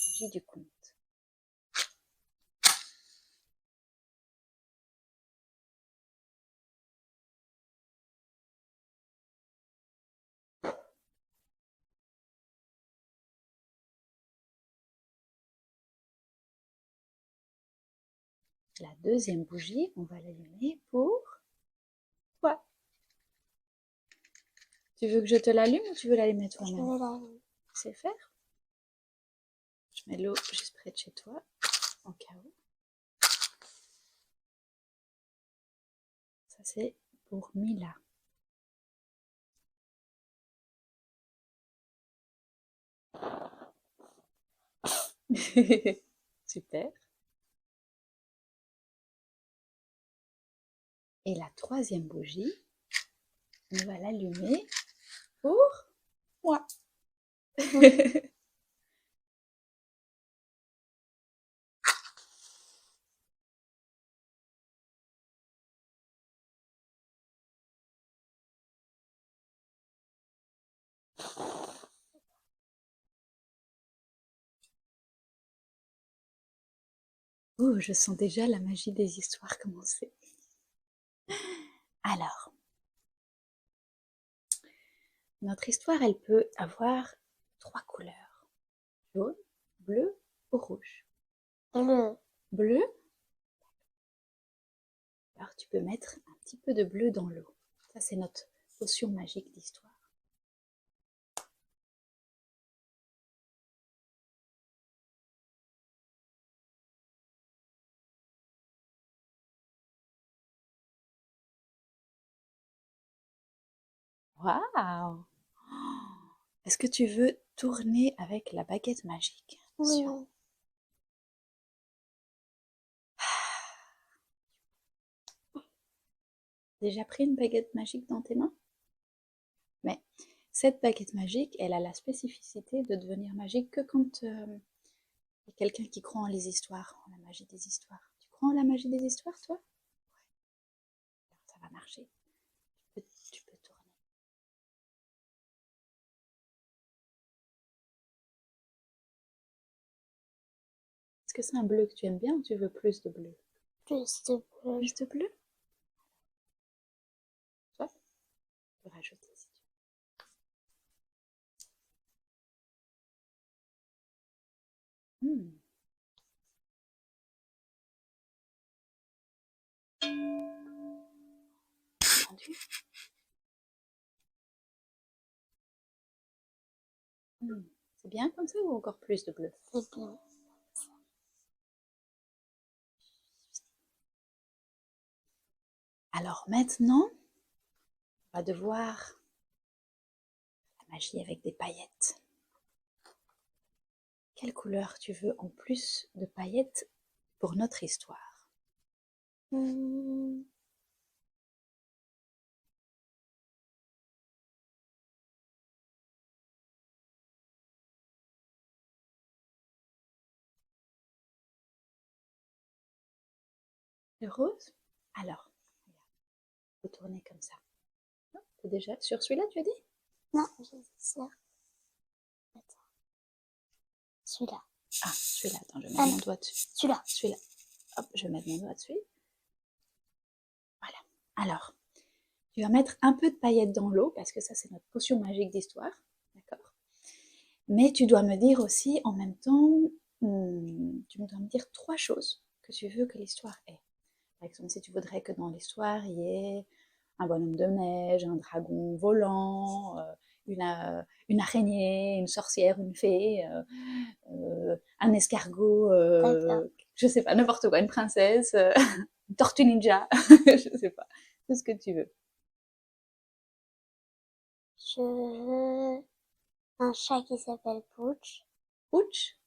Magie du conte. La deuxième bougie, on va l'allumer pour toi. Tu veux que je te l'allume ou tu veux l'allumer toi-même? Je vais l'allumer. Tu sais faire? Je mets l'eau juste près de chez toi, au cas où. Ça, c'est pour Mila. Super. Et la troisième bougie, on va l'allumer pour moi. Oh, je sens déjà la magie des histoires commencer. Alors, notre histoire, elle peut avoir 3 couleurs. Jaune, bleu ou rouge. Bleu. Bleu. Alors, tu peux mettre un petit peu de bleu dans l'eau. Ça, c'est notre potion magique d'histoire. Waouh! Est-ce que tu veux tourner avec la baguette magique? Attention. Oui. Déjà pris une baguette magique dans tes mains? Mais cette baguette magique, elle a la spécificité de devenir magique que quand il y a quelqu'un qui croit en les histoires, en la magie des histoires. Tu crois en la magie des histoires, toi? Ouais. Alors, ça va marcher. Tu peux tourner. Est-ce que c'est un bleu que tu aimes bien ou tu veux plus de bleu? Plus de bleu. Plus de bleu? Toi, tu peux rajouter si tu veux. Entendu? C'est bien comme ça ou encore plus de bleu? C'est bien. Alors maintenant, on va devoir la magie avec des paillettes. Quelle couleur tu veux en plus de paillettes pour notre histoire? Le rose? Alors, il faut tourner comme ça. T'es déjà sur celui-là, tu as dit? Non, je suis sûre. Attends. Celui-là. Ah, celui-là, attends, je vais mettre mon doigt dessus. Celui-là. Celui-là. Hop, je vais mettre mon doigt dessus. Voilà. Alors, tu vas mettre un peu de paillettes dans l'eau, parce que ça, c'est notre potion magique d'histoire. D'accord? Mais tu dois me dire aussi, en même temps, tu dois me dire 3 choses que tu veux que l'histoire ait. Par exemple, si tu voudrais que dans l'histoire, il y ait un bonhomme de neige, un dragon volant, une araignée, une sorcière, une fée, un escargot, je sais pas, n'importe quoi, une princesse, une tortue ninja, je sais pas, tout ce que tu veux. Je veux un chat qui s'appelle Pooch. Ouch.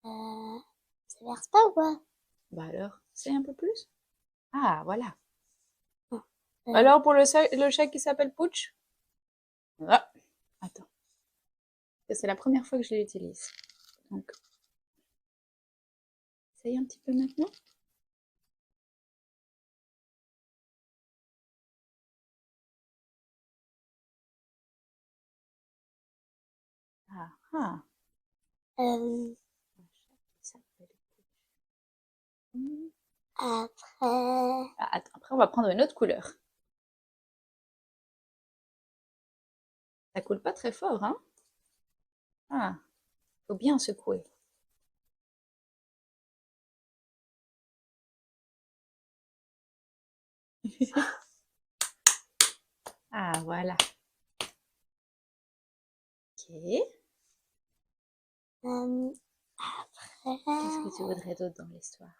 Ça verse pas ou quoi? Bah alors, c'est un peu plus. Ah, voilà. Non. Alors pour le chat qui s'appelle Pooch? Ah, attends. C'est la première fois que je l'utilise. Donc, essaye un petit peu maintenant. Ah, Euh, un chat qui s'appelle Pooch. après, Ah, attends, après, on va prendre une autre couleur. Ça coule pas très fort, hein? Ah, faut bien secouer. Ah, voilà. Ok. Qu'est-ce que tu après, voudrais d'autre dans l'histoire?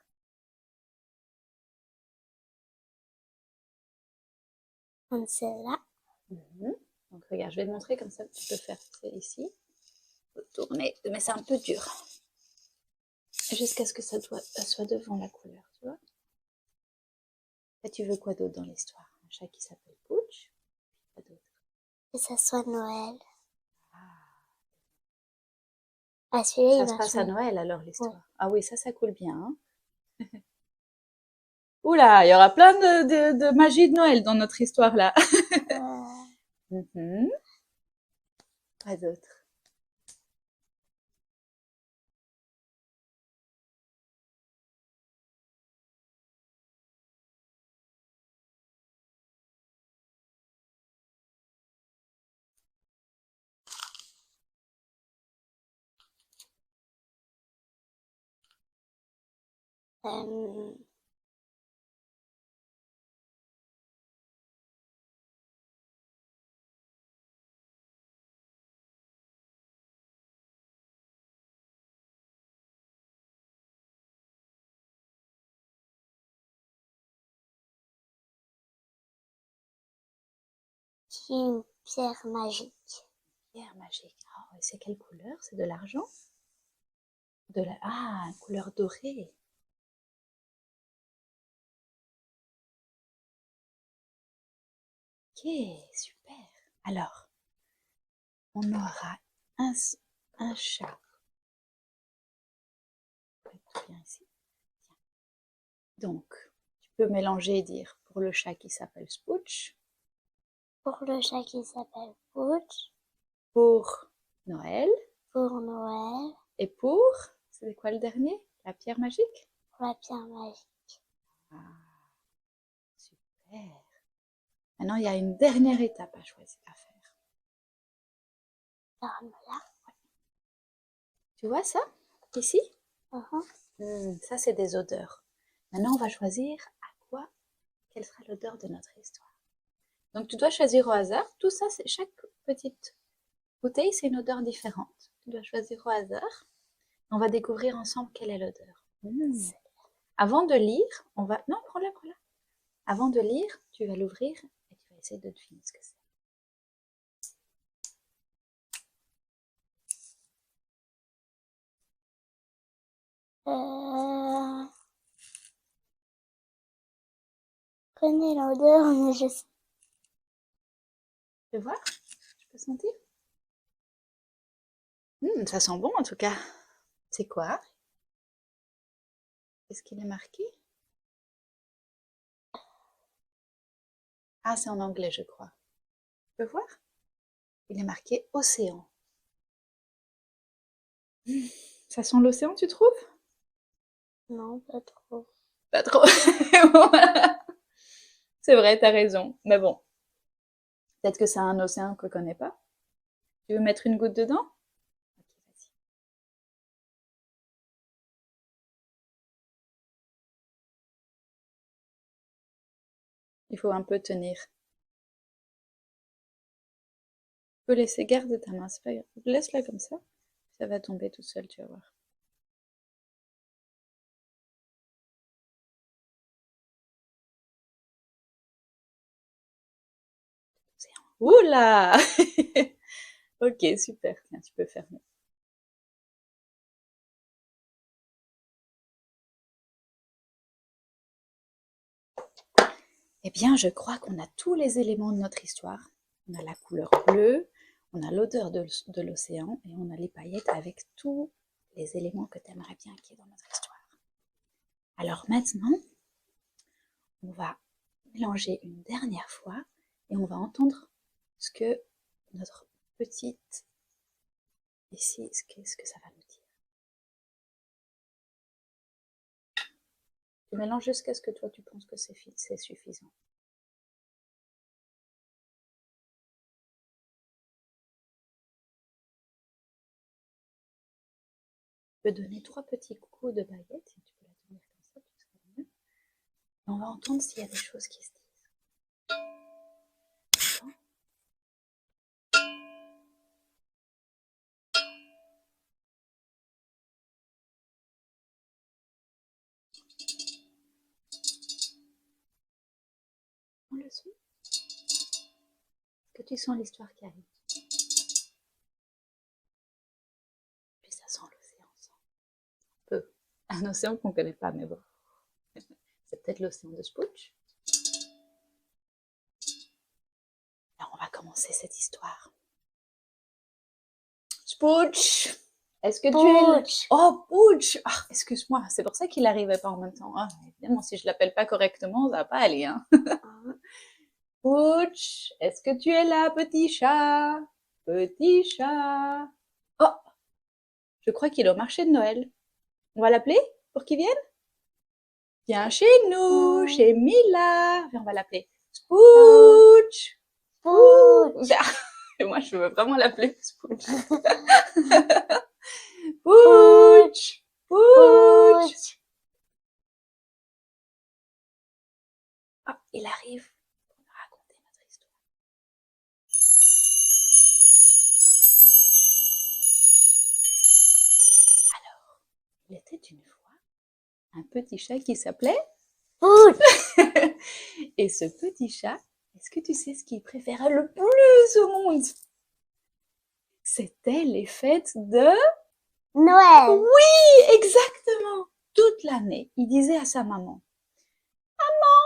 comme celle-là. Mhm. Donc, regarde, je vais te montrer comme ça, tu peux faire c'est ici. Faut tourner, mais c'est un peu dur. Jusqu'à ce que ça soit devant la couleur, tu vois? Et tu veux quoi d'autre dans l'histoire? Un chat qui s'appelle Pooch? Quoi d'autre? Que ça soit Noël. Ah, Ah, celui-là, ça il se marche passe à mieux. Noël alors Ouais. l'histoire. Ah oui, ça coule bien, hein. Oula, il y aura plein de magie de Noël dans notre histoire là. Euh, Mhm. Quoi d'autre? euh, qui est une pierre magique. Pierre magique. Ah, et c'est quelle couleur? C'est de l'argent? Ah, couleur dorée. Ok, super. Alors, on aura un, un chat. On va mettre bien ici. Tiens. Donc, tu peux mélanger et dire pour le chat qui s'appelle Spooch, Pour le chat qui s'appelle Pooch. pour Noël, Pour Noël. et pour, c'est quoi le dernier? La pierre magique? Pour la pierre magique. Ah, super. Maintenant, il y a une dernière étape à choisir, à faire. Là. Tu vois ça? Ici? Mhm. Ça, c'est des odeurs. Maintenant, on va choisir à quoi, quelle sera l'odeur de notre histoire. Donc, tu dois choisir au hasard. Tout ça, c'est chaque petite bouteille, c'est une odeur différente. Tu dois choisir au hasard. On va découvrir ensemble quelle est l'odeur. Avant de lire, on va... Non, prends-la, prends-la. Avant de lire, tu vas l'ouvrir et tu vas essayer de deviner ce que c'est. Euh, Connais l'odeur, mais je sais. Tu peux voir? Tu peux sentir? Ça sent bon en tout cas. C'est quoi? Est-ce qu'il est marqué? Ah, c'est en anglais, je crois. Tu peux voir? Il est marqué océan. Ça sent l'océan, tu trouves? Non, pas trop. Pas trop. C'est vrai, t'as raison. Mais bon, peut-être que c'est un océan qu'on ne connaît pas. Tu veux mettre une goutte dedans? Ok, vas-y. Il faut un peu tenir. Tu peux laisser, garde ta main, c'est pas grave. Laisse-la comme ça. Ça va tomber tout seul, tu vas voir. Oula! Ok, super. Tiens, tu peux fermer. Eh bien, je crois qu'on a tous les éléments de notre histoire. On a la couleur bleue, on a l'odeur de l'océan et on a les paillettes avec tous les éléments que tu aimerais bien qu'il y ait dans notre histoire. Alors maintenant, on va mélanger une dernière fois et on va entendre ce que notre petite Ici, qu'est-ce que ça va nous dire? Tu mélanges jusqu'à ce que toi tu penses que c'est suffisant. Tu peux donner 3 petits coups de baguette, si tu peux la tenir comme ça, tout sera mieux. Et on va entendre s'il y a des choses qui se disent. On le suit? Est-ce que tu sens l'histoire qui arrive? Puis ça sent l'océan, peu. Un océan qu'on ne connaît pas, mais bon. C'est peut-être l'océan de Spooch. Alors on va commencer cette histoire. Spooch! Est-ce que tu es là? Oh, Pooch! Ah, excuse-moi, c'est pour ça qu'il n'arrivait pas en même temps. Ah, évidemment, si je l'appelle pas correctement, ça va pas aller, hein. Pooch, est-ce que tu es là, petit chat? Petit chat. Oh, je crois qu'il est au marché de Noël. On va l'appeler pour qu'il vienne? Viens chez nous, chez Mila. Viens, on va l'appeler. Spooch! Spooch! Et moi, je veux vraiment l'appeler Spooch. Pooch! Pooch! Oh, il arrive pour nous raconter notre histoire. Alors, il était une fois un petit chat qui s'appelait Pooch. Et ce petit chat, est-ce que tu sais ce qu'il préférait le plus au monde? C'était les fêtes de Noël. Oui, exactement. Toute l'année, il disait à sa maman, maman,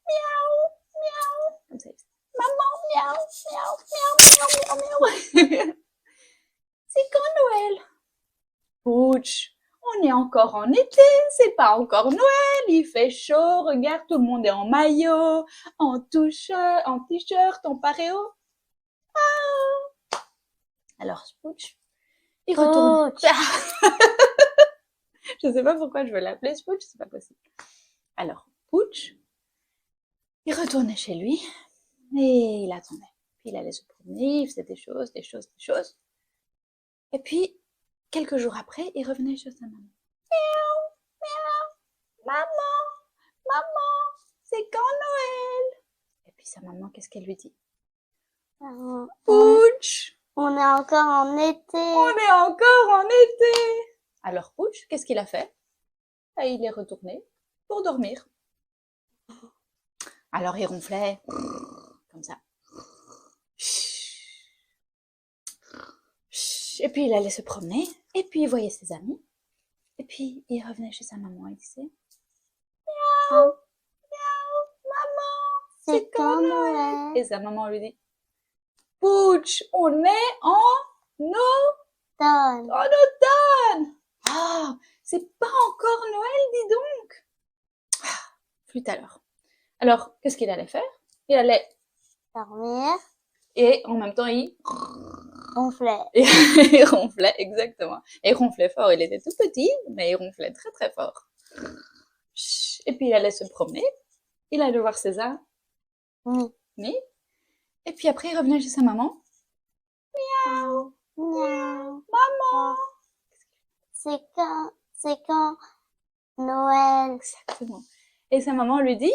miaou, miaou. Comme ça, maman, miaou, miaou, miaou, miaou, miaou, miaou. C'est quand Noël? Pooch, on est encore en été, c'est pas encore Noël, il fait chaud, regarde, tout le monde est en maillot, en t-shirt, en paréo. Ah. Alors, Pooch, il retourne. Je sais pas pourquoi je veux l'appeler Pooch, c'est pas possible. Alors, Pooch, il retournait chez lui et il attendait. Puis il allait se promener, il faisait des choses. Et puis, quelques jours après, il revenait chez sa maman. Miaou, miaou, maman, maman, c'est quand Noël? Et puis sa maman, qu'est-ce qu'elle lui dit? Pooch, on est encore en été. On est encore en été. Alors Pooch, qu'est-ce qu'il a fait? Et il est retourné pour dormir. Alors il ronflait comme ça. Et puis il allait se promener, et puis il voyait ses amis, et puis il revenait chez sa maman et disait miaou, miaou, maman, c'est quand Noël? Et sa maman lui dit Pooch, on est en automne. Ah, c'est pas encore Noël, dis donc. Plus tard. Alors, qu'est-ce qu'il allait faire? Il allait dormir. Et en même temps, il ronflait. Il ronflait, exactement. Et il ronflait fort. Il était tout petit, mais il ronflait très très fort. Et puis il allait se promener. Il allait voir ses amis. Et puis après, il revenait chez sa maman. Miaou, miaou, maman. C'est quand Noël? Exactement. Et sa maman lui dit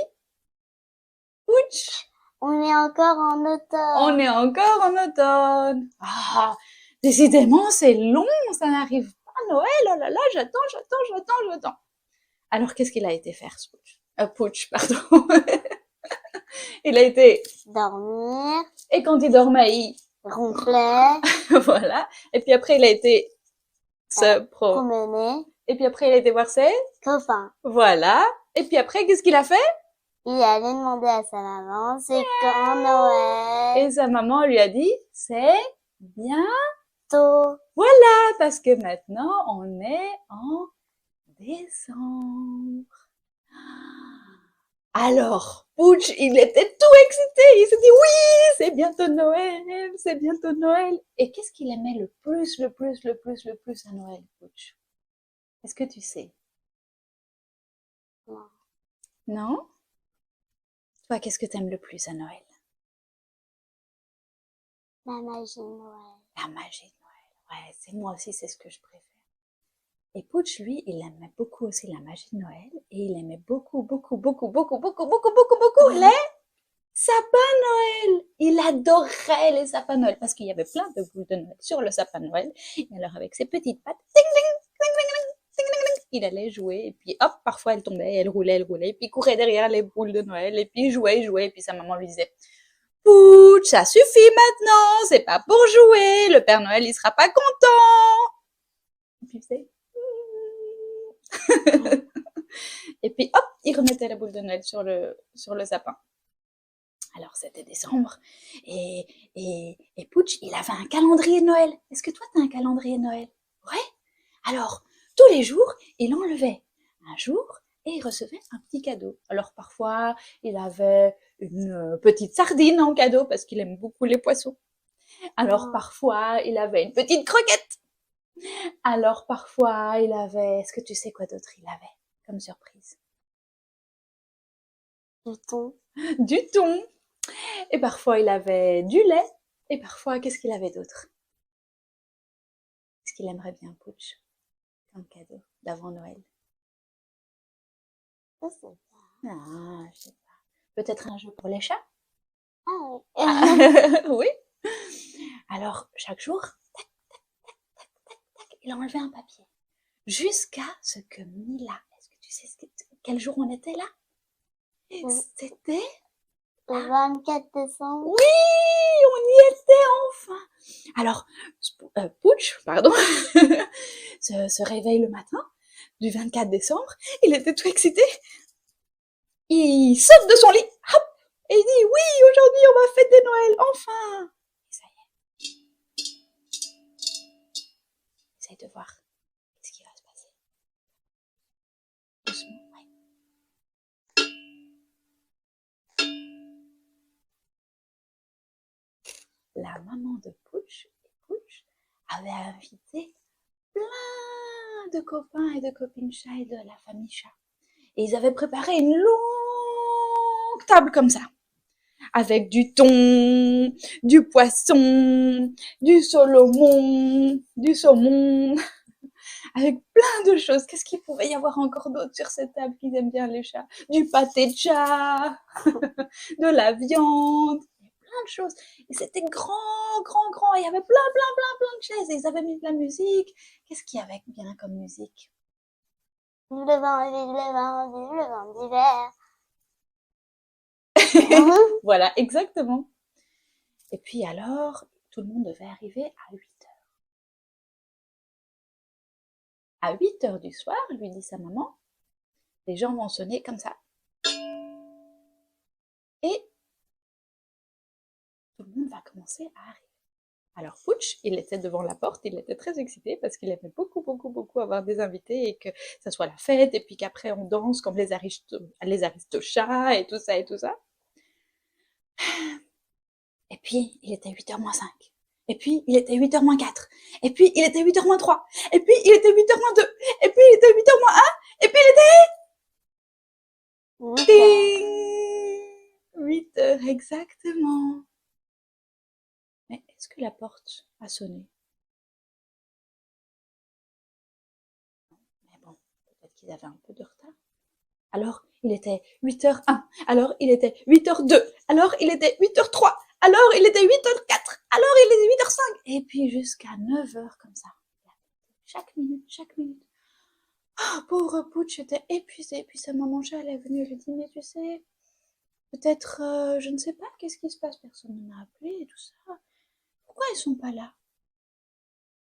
Pooch, on est encore en automne. On est encore en automne. Ah, décidément, c'est long, ça n'arrive pas Noël. Oh là là, j'attends. Alors, qu'est-ce qu'il a été faire, Pooch, pardon. Il a été dormir. Et quand il dormait, il ronflait. Voilà. Et puis après, il a été se promener. Et puis après, il a été voir ses copains. Voilà. Et puis après, qu'est-ce qu'il a fait? Il allait demander à sa maman, c'est quand Noël? Et sa maman lui a dit, c'est bientôt. Voilà, parce que maintenant, on est en décembre. Alors, Pooch, il était tout excité. Il s'est dit, oui, c'est bientôt Noël, c'est bientôt Noël. Et qu'est-ce qu'il aimait le plus, le plus, le plus, le plus à Noël, Pooch? Est-ce que tu sais? Non. Non? Toi, qu'est-ce que t'aimes le plus à Noël? La magie de Noël. La magie de Noël. Ouais, c'est moi aussi, c'est ce que je préfère. Et Pooch, lui, il aimait beaucoup aussi la magie de Noël. Et il aimait beaucoup, beaucoup, beaucoup, beaucoup, beaucoup, beaucoup, beaucoup, beaucoup les sapins Noël. Il adorait les sapins Noël parce qu'il y avait plein de boules de Noël sur le sapin Noël. Et alors, avec ses petites pattes, ting, ting, ting, ting, ting, ting, ting, il allait jouer. Et puis, hop, parfois, elle tombait, elle roulait, elle roulait. Et puis, il courait derrière les boules de Noël. Et puis, il jouait, il jouait. Et puis, sa maman lui disait, Pooch, ça suffit maintenant. C'est pas pour jouer. Le Père Noël, il sera pas content. Et puis, il faisait, et puis hop, il remettait la boule de Noël sur le sapin. Alors c'était décembre et Pooch, il avait un calendrier de Noël. Est-ce que toi, tu as un calendrier de Noël? Ouais. Alors, tous les jours, il enlevait un jour et il recevait un petit cadeau. Alors parfois, il avait une petite sardine en cadeau parce qu'il aime beaucoup les poissons. Alors parfois, il avait une petite croquette. Alors parfois, il avait... Est-ce que tu sais quoi d'autre il avait comme surprise? Du thon. Du thon. Et parfois, il avait du lait. Et parfois, qu'est-ce qu'il avait d'autre? Qu'est-ce qu'il aimerait bien, Pooch, comme cadeau d'avant Noël? Ça, c'est ça. Ah, je sais pas. Peut-être un jeu pour les chats? Ah oui. Ah, oui. Alors, chaque jour, il enlevait un papier. Jusqu'à ce que Mila, est-ce que tu sais quel jour on était là? C'était... Le 24 décembre. Oui, on y était enfin. Alors, Pooch, pardon, se réveille le matin du 24 décembre. Il était tout excité. Il saute de son lit, hop, et il dit oui, aujourd'hui on va fêter Noël, enfin. Et ça y est, essaye de voir ce qui va se passer. Doucement, ouais. La maman de Pooch avait invité plein de copains et de copines chats et de la famille chat. Et ils avaient préparé une longue table comme ça, avec du thon, du poisson, du solomon, du saumon, avec plein de choses. Qu'est-ce qu'il pouvait y avoir encore d'autre sur cette table qu'ils aiment bien les chats? Du pâté de chat, de la viande, plein de choses. Et c'était grand, grand, grand. Il y avait plein, plein, plein, plein de chaises. Et ils avaient mis de la musique. Qu'est-ce qu'il y avait bien comme musique? Le vent d'hiver. Voilà, exactement. Et puis alors, tout le monde devait arriver à 8 heures. À 8 heures du soir, lui dit sa maman, les gens vont sonner comme ça. Et tout le monde va commencer à arriver. Alors Pooch, il était devant la porte, il était très excité parce qu'il aimait beaucoup, beaucoup, beaucoup avoir des invités et que ça soit la fête et puis qu'après on danse comme les aristochats et tout ça et tout ça. Et puis il était 8h moins 5. Et puis il était 8h moins 4. Et puis il était 8h moins 3. Et puis il était 8h moins 2. Et puis il était 8h moins 1. Et puis il était... Ding 8h exactement. Mais est-ce que la porte a sonné? Mais bon, peut-être qu'ils avaient un peu de retard. Alors, il était 8h01. Alors, il était 8h02. Alors, il était 8h03. Alors, il était 8h04. Alors, il était 8h05. Et puis, jusqu'à 9h comme ça. Chaque minute, chaque minute. Oh, pauvre Pooch était épuisé. Puis sa maman chat, elle est venue lui dire, mais tu sais, peut-être, je ne sais pas, qu'est-ce qui se passe? Personne ne m'a appelé et tout ça. Pourquoi ils sont pas là?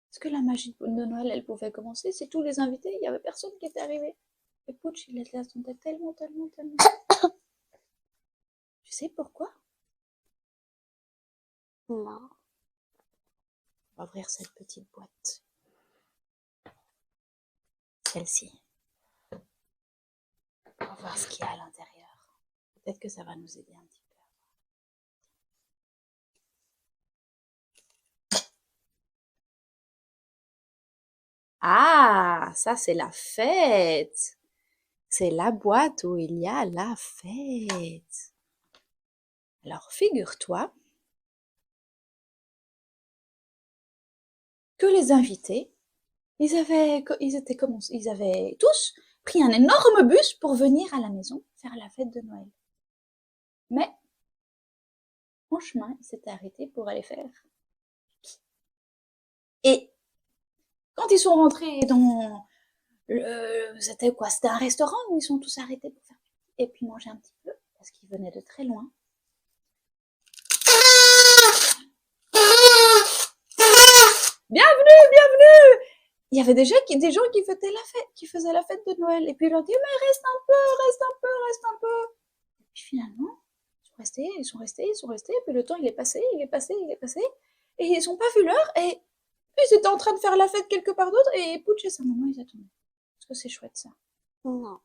Est-ce que la magie de Noël, elle pouvait commencer si tous les invités, il y avait personne qui était arrivé? Et Pooch, il les attendait tellement, tellement, tellement. Tu sais pourquoi? Non. On va ouvrir cette petite boîte. Celle-ci. On va voir ce qu'il y a à l'intérieur. Peut-être que ça va nous aider un petit peu. Ah, ça c'est la fête. C'est la boîte où il y a la fête. Alors figure-toi que les invités, ils avaient tous pris un énorme bus pour venir à la maison faire la fête de Noël. Mais en chemin, ils s'étaient arrêtés pour aller faire. Et quand ils sont rentrés dans c'était quoi? C'était un restaurant où ils sont tous arrêtés pour faire et puis manger un petit peu parce qu'ils venaient de très loin. Bienvenue, bienvenue! Il y avait des gens qui faisaient la fête de Noël. Et puis ils leur disaient, mais reste un peu, reste un peu, reste un peu. Et puis finalement, ils sont restés. Et puis le temps, il est passé. Et ils n'ont pas vu l'heure. Et ils étaient en train de faire la fête quelque part d'autre. Et Pooch et sa maman, ils attendaient. Est-ce que c'est chouette ça? Non.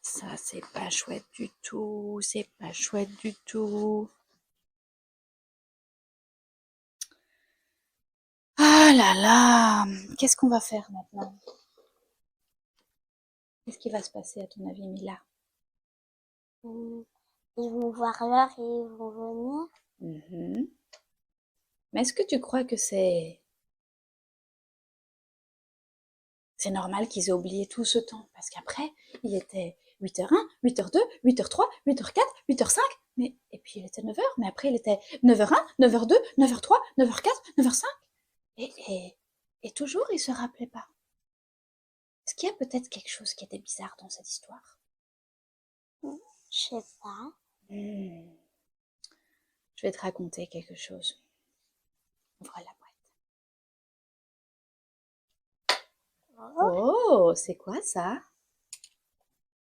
Ça, c'est pas chouette du tout. C'est pas chouette du tout. Ah là là! Qu'est-ce qu'on va faire maintenant? Qu'est-ce qui va se passer à ton avis, Mila? Ils vont voir l'heure et ils vont venir. Mhm. Mais est-ce que tu crois que c'est normal qu'ils aient oublié tout ce temps? Parce qu'après, il était 8h01, 8h02, 8h03, 8h04, 8h05, mais et puis il était 9h, mais après il était 9h01, 9h02, 9h03, 9h04, 9h05. Et toujours il se rappelait pas. Est-ce qu'il y a peut-être quelque chose qui était bizarre dans cette histoire? Je sais pas. Je vais te raconter quelque chose. Ouvre la boîte. Oh, c'est quoi ça? Tu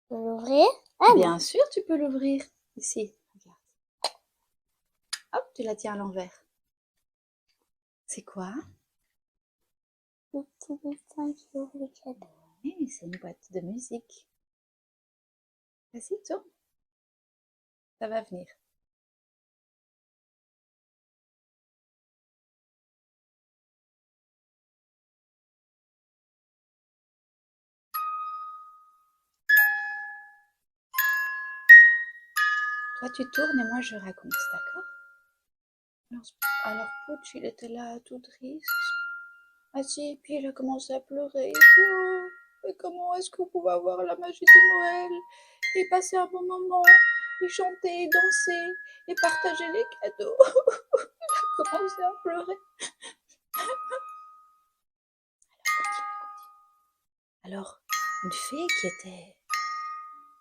peux l'ouvrir? Ah non. Bien sûr, tu peux l'ouvrir. Ici, regarde. Hop, tu la tiens à l'envers. C'est quoi? Le petit dessin qui ouvre le cadeau. Oui, c'est une boîte de musique. Vas-y, tourne. Ça va venir. Toi, tu tournes et moi, je raconte, d'accord? Alors, Pooch, il était là, tout triste. Assis, et puis il a commencé à pleurer. Oh, mais comment est-ce qu'on pouvait avoir la magie de Noël et passer un bon moment et chanter, et danser et partager les cadeaux? Il a commencé à pleurer. Alors, une fée qui était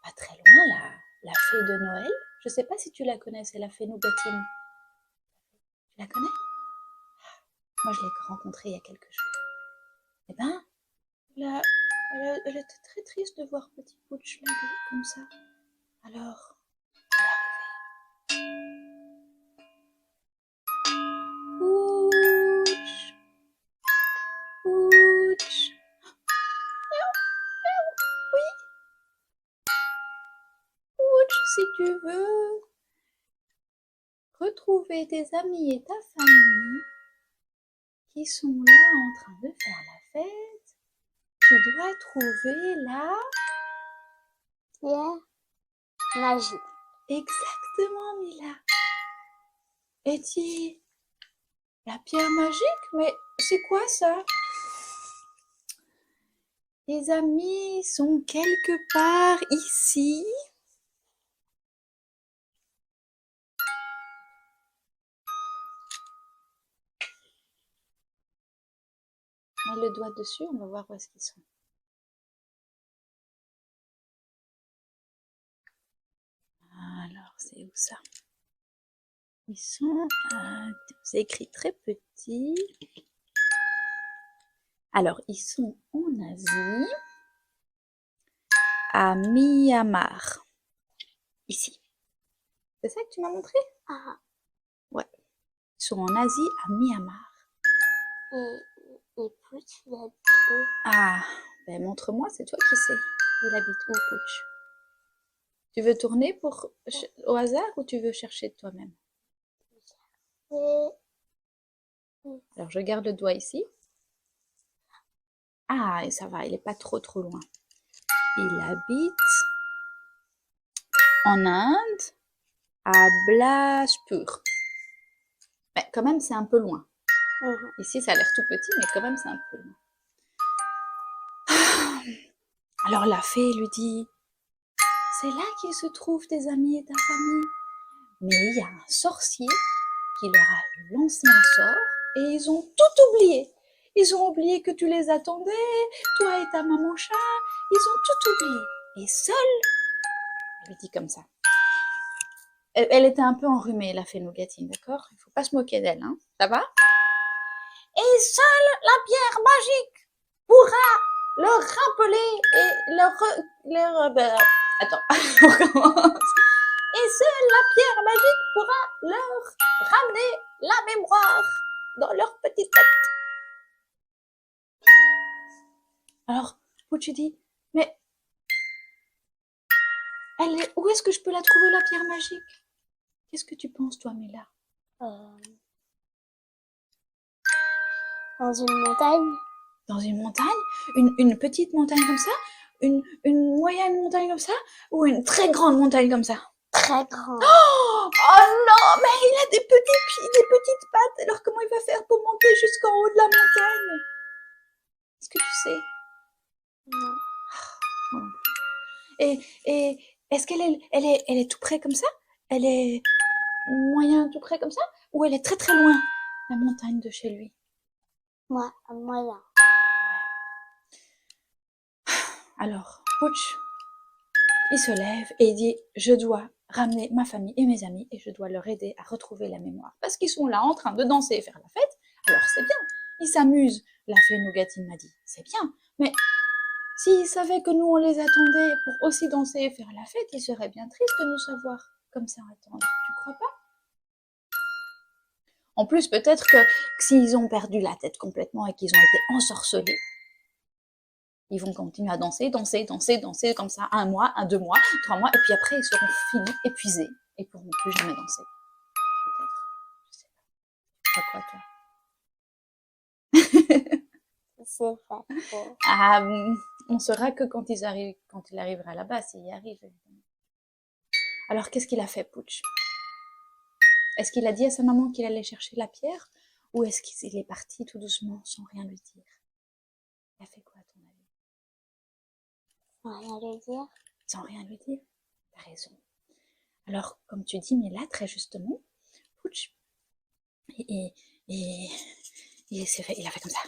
pas très loin, la fée de Noël, je sais pas si tu la connais, c'est la fée Nougatine. Tu la connais? Moi, je l'ai rencontrée il y a quelques jours. Eh ben, elle était très triste de voir petit Pooch là, comme ça. Alors, elle est arrivée. Pooch, Pooch. Miaou, miaou, oui, Pooch, si tu veux retrouver tes amis et ta famille qui sont là en train de faire la fête, tu dois trouver la Pierre magique. Exactement, Mila. Et dis, la pierre magique? Mais c'est quoi ça? Les amis sont quelque part ici. Mets le doigt dessus, on va voir où est-ce qu'ils sont. Alors, c'est où ça? Ils sont, c'est écrit très petit. Alors, ils sont en Asie, à Myanmar. Ici. C'est ça que tu m'as montré? Ah. Ouais. Ils sont en Asie, à Myanmar. Et Pooch, il a dit. Ah, ben montre-moi, c'est toi qui sais. Il habite où, Pooch? Tu veux tourner au hasard ou tu veux chercher de toi-même? Et Alors, je garde le doigt ici. Ah, et ça va, il n'est pas trop loin. Il habite en Inde, à Bilajpur. Mais quand même, c'est un peu loin. Ici, ça a l'air tout petit, mais quand même, c'est un peu loin. Alors la fée lui dit, c'est là qu'il se trouve tes amis et ta famille. Mais il y a un sorcier qui leur a lancé un sort et ils ont tout oublié. Ils ont oublié que tu les attendais, toi et ta maman chat, ils ont tout oublié. Et seule, elle lui dit comme ça. Elle était un peu enrhumée, la fée Nougatine, d'accord? Il ne faut pas se moquer d'elle, hein? Ça va? Et seule la pierre magique pourra leur rappeler et attends, on recommence. Et seule la pierre magique pourra leur ramener la mémoire dans leur petite tête. Alors, Pooch dit, mais où est-ce que je peux la trouver, la pierre magique? Qu'est-ce que tu penses, toi, Mila? Dans une montagne. Dans une montagne? Une petite montagne comme ça? Une moyenne montagne comme ça? Ou une très grande montagne comme ça? Très grande. Oh non, mais il a des petits pieds, des petites pattes. Alors comment il va faire pour monter jusqu'en haut de la montagne? Est-ce que tu sais? Non. Oh. Et est-ce qu'elle est tout près comme ça? Elle est moyen tout près comme ça? Ou elle est très très loin, la montagne de chez lui? Moyen. Alors, Pooch, il se lève et il dit, je dois ramener ma famille et mes amis et je dois leur aider à retrouver la mémoire. Parce qu'ils sont là en train de danser et faire la fête, alors c'est bien. Ils s'amusent, la fée Nougatine m'a dit, c'est bien. Mais s'ils savaient que nous on les attendait pour aussi danser et faire la fête, ils seraient bien tristes de nous savoir comme ça attendre. Tu crois pas? En plus, peut-être que s'ils ont perdu la tête complètement et qu'ils ont été ensorcelés, ils vont continuer à danser, danser, danser, danser comme ça, 1 mois, 2 mois, 3 mois, et puis après ils seront finis, épuisés, et pourront plus jamais danser. Peut-être. Je sais pas. Tu crois quoi, toi? C'est pas faux. Ah, on saura que quand il arrivera là-bas, s'il y arrive. Alors, qu'est-ce qu'il a fait, Pooch? Est-ce qu'il a dit à sa maman qu'il allait chercher la pierre? Ou est-ce qu'il est parti tout doucement, sans rien lui dire? Il a fait quoi, à ton avis? Sans rien lui dire. Sans rien lui dire? T'as raison. Alors, comme tu dis, mais là, très justement, Pooch, il a fait comme ça.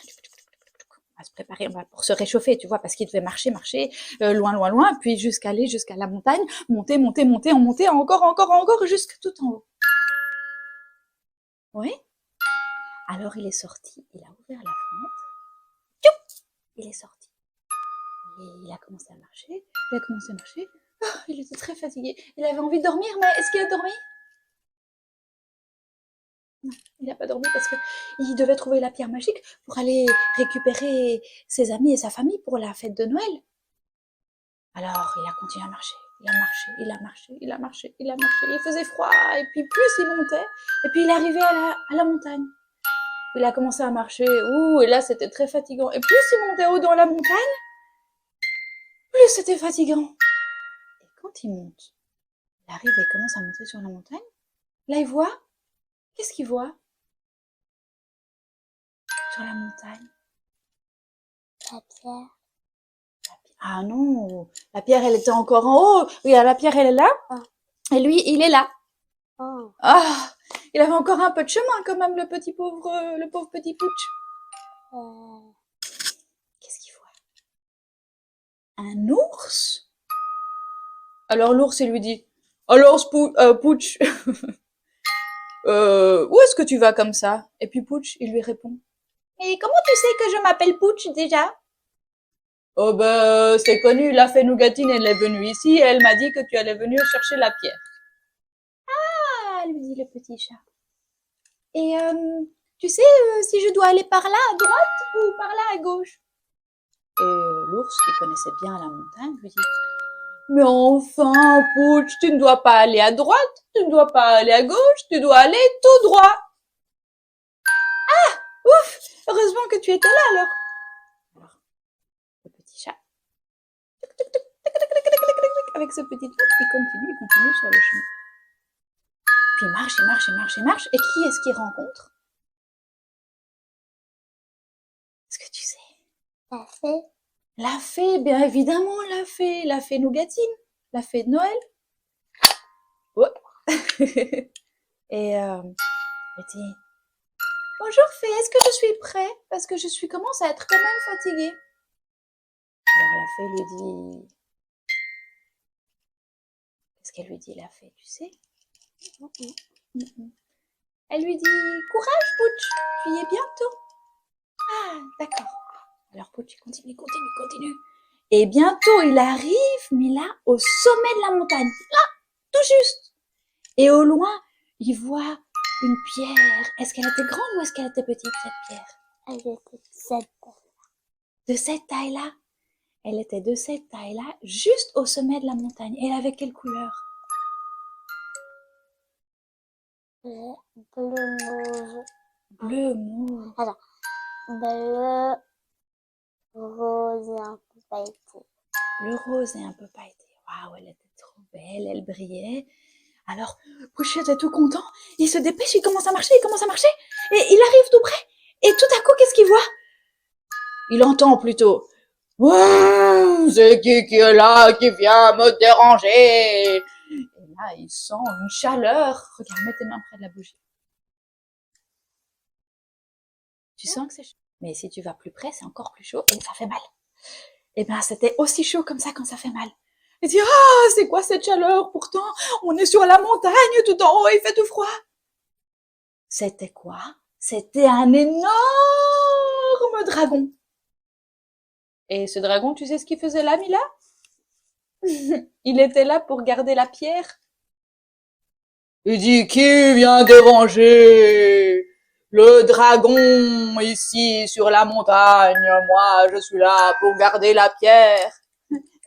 On va se préparer pour se réchauffer, tu vois, parce qu'il devait marcher, loin, loin, loin, puis aller jusqu'à la montagne, monter, encore, jusqu'à tout en haut. Oui. Alors il est sorti, il a ouvert la fenêtre, il est sorti. Et il a commencé à marcher, Oh, il était très fatigué. Il avait envie de dormir, mais est-ce qu'il a dormi? Non, il n'a pas dormi parce qu'il devait trouver la pierre magique pour aller récupérer ses amis et sa famille pour la fête de Noël. Alors, il a continué à marcher. Il faisait froid, et puis plus il montait, et puis il arrivait à la montagne. Il a commencé à marcher, et là c'était très fatigant. Et plus il montait haut dans la montagne, plus c'était fatigant. Et quand il monte, il arrive et commence à monter sur la montagne. Là, il voit, qu'est-ce qu'il voit sur la montagne? La pierre. Ah non, la pierre, elle était encore en haut. Regarde, la pierre, elle est là. Et lui, il est là. Ah, il avait encore un peu de chemin quand même, le pauvre petit Pooch. Qu'est-ce qu'il voit? Un ours? Alors l'ours, il lui dit, alors Pooch, où est-ce que tu vas comme ça? Et puis Pooch, il lui répond, et comment tu sais que je m'appelle Pooch déjà? Oh ben, c'est connu, la fée Nougatine, elle est venue ici et elle m'a dit que tu allais venir chercher la pierre. Ah, lui dit le petit chat. Et tu sais si je dois aller par là à droite ou par là à gauche? Et l'ours, qui connaissait bien la montagne, lui dit « Mais enfin, Pooch, tu ne dois pas aller à droite, tu ne dois pas aller à gauche, tu dois aller tout droit. » Ouf, heureusement que tu étais là alors. Alors, le petit chat, avec ce petit doigt, il continue sur le chemin. Puis il marche. Et qui est-ce qu'il rencontre? Est-ce que tu sais? La fée. La fée, bien évidemment, la fée Nougatine, la fée de Noël. Ouais. Et elle dit bonjour fée, est-ce que je suis prêt? Parce que commence à être quand même fatiguée. Alors la fée lui dit qu'est-ce qu'elle lui dit la fée, tu sais? Elle lui dit courage Pooch, tu y es bientôt. Ah d'accord. Alors Pooch continue. Et bientôt il arrive, mais là au sommet de la montagne, là, tout juste. Et au loin, il voit une pierre. Est-ce qu'elle était grande ou est-ce qu'elle était petite cette pierre? Elle était de cette taille. De cette taille-là. Elle était de cette taille-là, juste au sommet de la montagne. Et elle avait quelle couleur? Bleu mauve. Bleu mauve. Attends. Bleu rose et un peu pailleté. Bleu rose et un peu pailleté. Waouh, elle était trop belle, elle brillait. Alors, Pooch était tout content. Il se dépêche, il commence à marcher. Et il arrive tout près. Et tout à coup, qu'est-ce qu'il voit? Il entend plutôt. C'est qui est là, qui vient me déranger? Et là, il sent une chaleur. Regarde, mets tes mains près de la bougie. Tu sens que c'est chaud? Mais si tu vas plus près, c'est encore plus chaud et ça fait mal. Eh bien, c'était aussi chaud comme ça quand ça fait mal. Il dit, ah, c'est quoi cette chaleur? Pourtant, on est sur la montagne, tout en haut, il fait tout froid. C'était quoi? C'était un énorme dragon. Et ce dragon, tu sais ce qu'il faisait là, Mila? Il était là pour garder la pierre. Il dit, qui vient déranger le dragon ici sur la montagne? Moi, je suis là pour garder la pierre.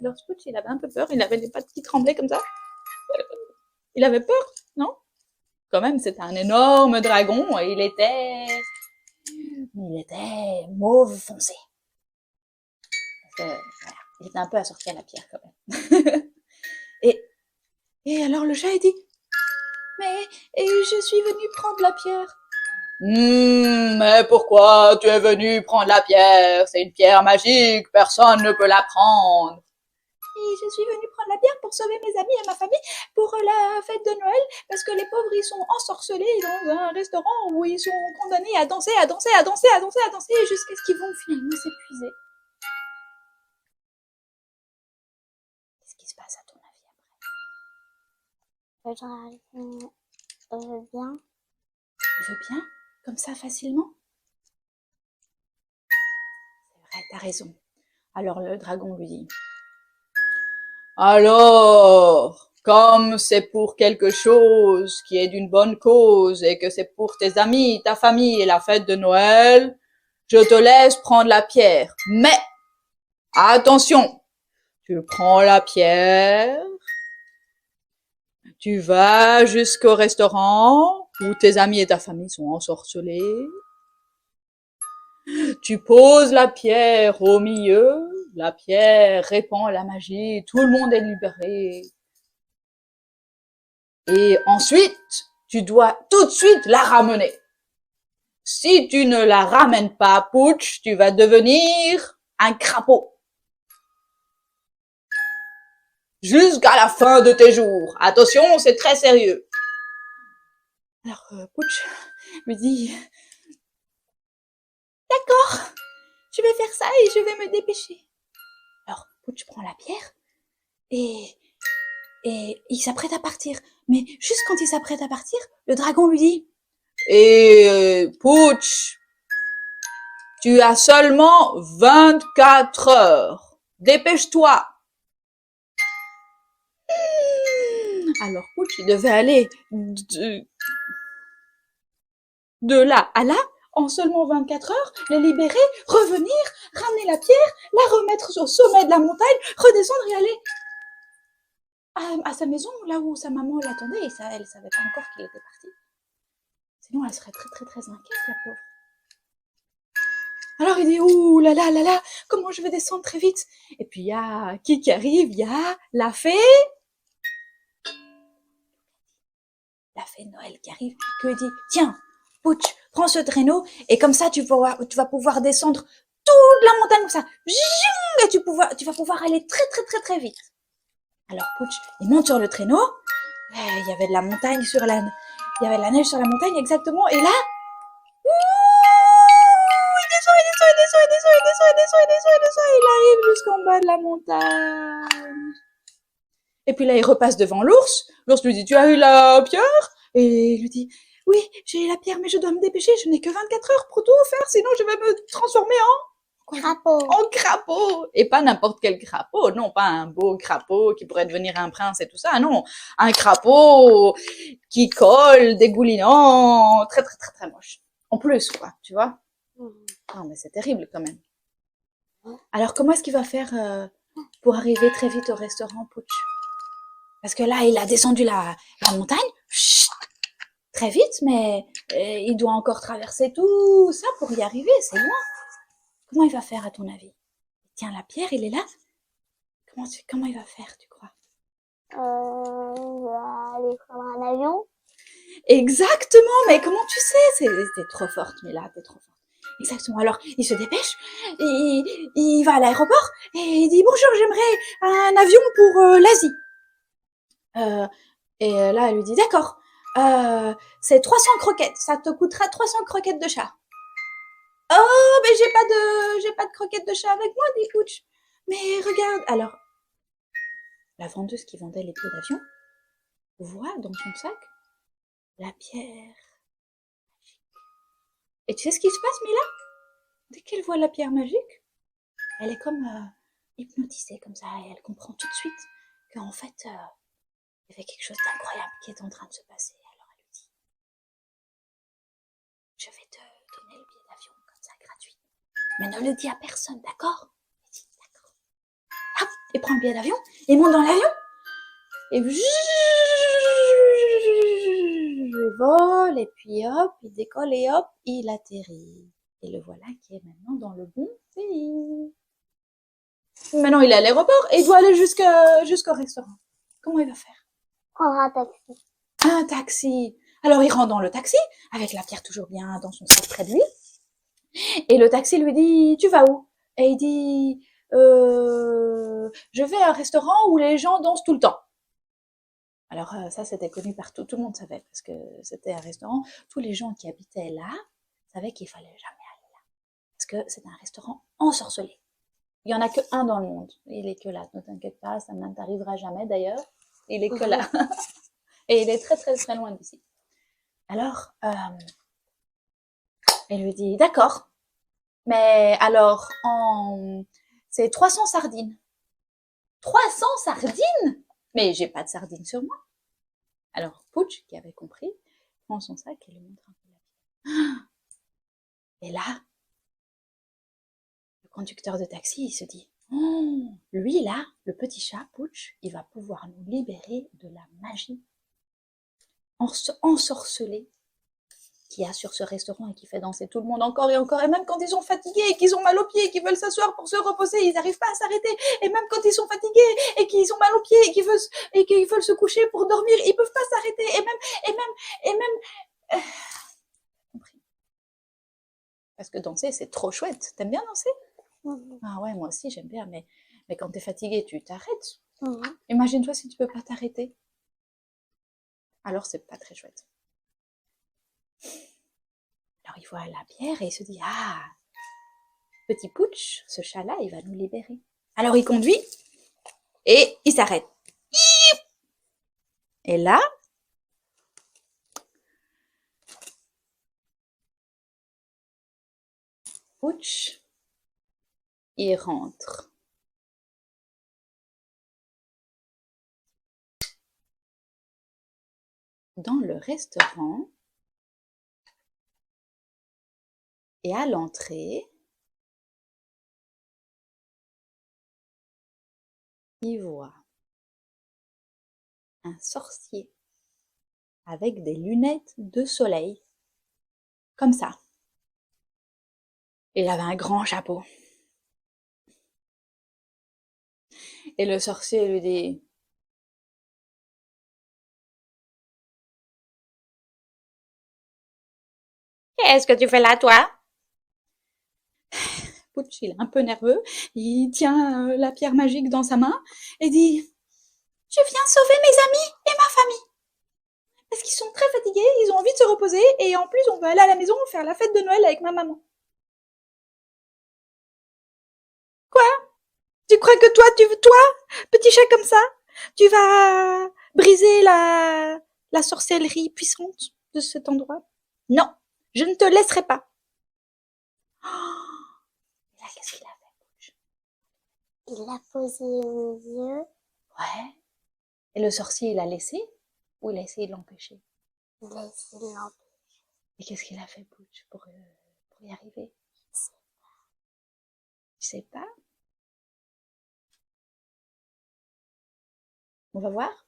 Alors Pooch, il avait un peu peur, il avait les pattes qui tremblaient comme ça. Il avait peur, non? Quand même, c'était un énorme dragon et il était mauve foncé. Parce que, voilà, il était un peu assorti à la pierre quand même. et alors le chat, il dit, mais je suis venu prendre la pierre. Mais pourquoi tu es venu prendre la pierre? C'est une pierre magique, personne ne peut la prendre. Et je suis venue prendre la pierre pour sauver mes amis et ma famille pour la fête de Noël, parce que les pauvres, ils sont ensorcelés dans un restaurant où ils sont condamnés à danser jusqu'à ce qu'ils vont finalement s'épuiser. Qu'est-ce qui se passe à ton avis après? Le dragon veut bien. Il veut bien? Comme ça, facilement? C'est vrai, t'as raison. Alors le dragon lui dit, alors, comme c'est pour quelque chose qui est d'une bonne cause et que c'est pour tes amis, ta famille et la fête de Noël, je te laisse prendre la pierre. Mais, attention, tu prends la pierre, tu vas jusqu'au restaurant où tes amis et ta famille sont ensorcelés, tu poses la pierre au milieu, la pierre répand la magie, tout le monde est libéré. Et ensuite, tu dois tout de suite la ramener. Si tu ne la ramènes pas, Pooch, tu vas devenir un crapaud. Jusqu'à la fin de tes jours. Attention, c'est très sérieux. Alors, Pooch lui dit, d'accord, je vais faire ça et je vais me dépêcher. Alors, Pooch prend la pierre et il s'apprête à partir. Mais juste quand il s'apprête à partir, le dragon lui dit, et Pooch, tu as seulement 24 heures. Dépêche-toi. Alors Pooch, il devait aller de là à là en seulement 24 heures, les libérer, revenir, ramener la pierre, la remettre au sommet de la montagne, redescendre et aller à sa maison, là où sa maman l'attendait, et ça, elle savait pas encore qu'il était parti. Sinon, elle serait très, très, très inquiète, la pauvre. Alors, il dit, ouh là là là là, comment je vais descendre très vite? Et puis, il y a qui arrive? Il y a la fée Noël qui arrive, qui lui dit, tiens, Pouch, prends ce traîneau, et comme ça, tu vas pouvoir descendre toute la montagne comme ça. Et tu vas pouvoir aller très, très, très, très vite. Alors, Pouch, il monte sur le traîneau. Il y avait de la montagne il y avait de la neige sur la montagne, exactement. Et là, il descend, il descend, il descend, il descend, il descend, il descend, il descend, il descend. Il arrive jusqu'en bas de la montagne. Et puis là, il repasse devant l'ours. L'ours lui dit, tu as eu la pierre? Et il lui dit, oui, j'ai eu la pierre, mais je dois me dépêcher. Je n'ai que 24 heures pour tout faire, sinon je vais me transformer Crapaud. en crapaud. Et pas n'importe quel crapaud. Non, pas un beau crapaud qui pourrait devenir un prince et tout ça. Non, un crapaud qui colle, dégoulinant, très, très, très, très moche. En plus, quoi, tu vois. Non, mais c'est terrible quand même. Alors, comment est-ce qu'il va faire pour arriver très vite au restaurant, Pouch? Parce que là, il a descendu la montagne, très vite, mais il doit encore traverser tout ça pour y arriver, c'est loin. Comment il va faire, à ton avis? Tiens, la pierre, il est là. Comment il va faire, tu crois? Il va aller prendre un avion. Exactement, mais comment tu sais? T'es trop forte, mais là, t'es trop forte. Exactement. Alors, il se dépêche, il va à l'aéroport et il dit bonjour, j'aimerais un avion pour l'Asie. Là, elle lui dit d'accord, c'est 300 croquettes, ça te coûtera 300 croquettes de chat. Oh, mais j'ai pas de croquettes de chat avec moi, dit Pouch. Mais regarde, alors, la vendeuse qui vendait les billets d'avion voit dans son sac la pierre. Et tu sais ce qui se passe, Mila? Dès qu'elle voit la pierre magique, elle est comme hypnotisée comme ça, et elle comprend tout de suite qu'en fait, il y avait quelque chose d'incroyable qui est en train de se passer. Alors elle lui dit, je vais te donner le billet d'avion comme ça, gratuit. Mais ne le dis à personne, d'accord? Il dit, d'accord. Hop, il prend le billet d'avion, il monte dans l'avion, et il vole, et puis hop, il décolle, et hop, il atterrit. Et le voilà qui est maintenant dans le bon pays. Maintenant, il est à l'aéroport et il doit aller jusqu'au restaurant. Comment il va faire? Prendre un taxi. Un taxi. Alors, il rentre dans le taxi, avec la pierre toujours bien dans son sac près de lui. Et le taxi lui dit, tu vas où? Et il dit, je vais à un restaurant où les gens dansent tout le temps. Alors, ça, c'était connu partout. Tout le monde savait, parce que c'était un restaurant. Tous les gens qui habitaient là savaient qu'il fallait jamais aller là. Parce que c'est un restaurant ensorcelé. Il y en a que un dans le monde. Il est que là. Ne t'inquiète pas, ça ne t'arrivera jamais d'ailleurs. Il est que là. Et il est très très très loin d'ici. Alors, elle lui dit, d'accord. Mais alors, c'est 300 sardines. 300 sardines? Mais j'ai pas de sardines sur moi. Alors, Pouch, qui avait compris, prend son sac et lui montre un peu la vie. Et là, le conducteur de taxi, il se dit, oh, lui là, le petit chat, Pouch, il va pouvoir nous libérer de la magie ensorcelée qu'il y a sur ce restaurant et qui fait danser tout le monde encore et encore. Et même quand ils sont fatigués et qu'ils ont mal aux pieds et qu'ils veulent s'asseoir pour se reposer, ils n'arrivent pas à s'arrêter. Et même quand ils sont fatigués et qu'ils ont mal aux pieds et qu'ils veulent se coucher pour dormir, ils peuvent pas s'arrêter. Et même, compris. Parce que danser, c'est trop chouette. T'aimes bien danser? Ah ouais, moi aussi, j'aime bien. Mais quand t'es fatigué, tu t'arrêtes. Imagine-toi si tu peux pas t'arrêter. Alors, c'est pas très chouette. Alors, il voit la pierre et il se dit, ah, petit Pouch, ce chat-là, il va nous libérer. Alors, il conduit et il s'arrête. Et là, Pouch, il rentre. Dans le restaurant Et à l'entrée, il voit un sorcier avec des lunettes de soleil, comme ça. Il avait un grand chapeau. Et le sorcier lui dit: «Qu'est-ce que tu fais là, toi?» Pooch, il est un peu nerveux. Il tient la pierre magique dans sa main et dit: «Je viens sauver mes amis et ma famille. Parce qu'ils sont très fatigués, ils ont envie de se reposer et en plus, on va aller à la maison faire la fête de Noël avec ma maman.» «Quoi? Tu crois que toi, petit chat comme ça, tu vas briser la sorcellerie puissante de cet endroit? Non, je ne te laisserai pas.» Oh, et là, qu'est-ce qu'il a fait? Il l'a posé au milieu. Ouais. Et le sorcier, il a laissé ou il a essayé de l'empêcher? Il a essayé de l'empêcher. Et qu'est-ce qu'il a fait, Pooch, pour y arriver? Tu sais pas? On va voir?